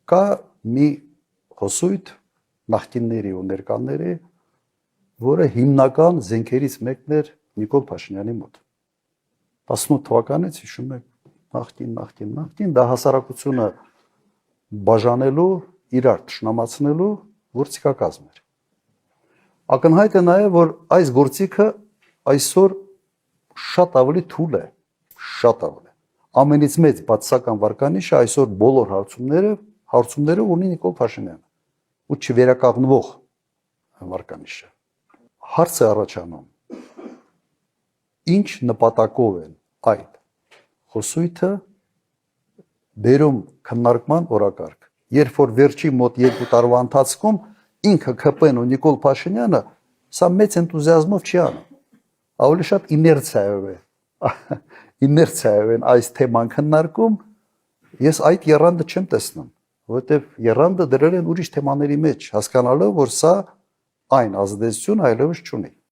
կա մի հոսույթ նախկինների ու ներկաների, որը հիմնական զենքերից մեկն էր Նիկոլ Փաշինյանի մոտ։ 18 թվականից հիշում եք նախկին դա հասարակությունը բաժանելու, իրար թշնամացնելու գործիքակազմ էր։ Ակնհայտ է նաև, որ այս գործիքը այսօր շատ ավելի թույլ է, շատ ավելի։ Ամենից մեծ բացասական վարկանիշը այսօր բոլոր հարցումները ունի Նիկոլ Փաշինյանը ու չվերականգնվող վարկանիշը։ Հարց է առաջանում, ինչ նպատակով են այդ խոսույթը բերում քննարկման օրակարգ, երբ որ վերջի մոտ 2 տարվա ընթացքում ինքը ԿՊ-ն ու Նիկոլ Փաշինյանը սա մեծ էնտուզիազմով չի անում, ավելի շատ իներցիայով են այս թեման քննարկում, ես այդ եռանդը չեմ տեսնում, որովհետև եռանդը դրել են ուրիշ թեմաների մեջ, հասկանալով, որ սա այն ազդեցություն այլևս չունի։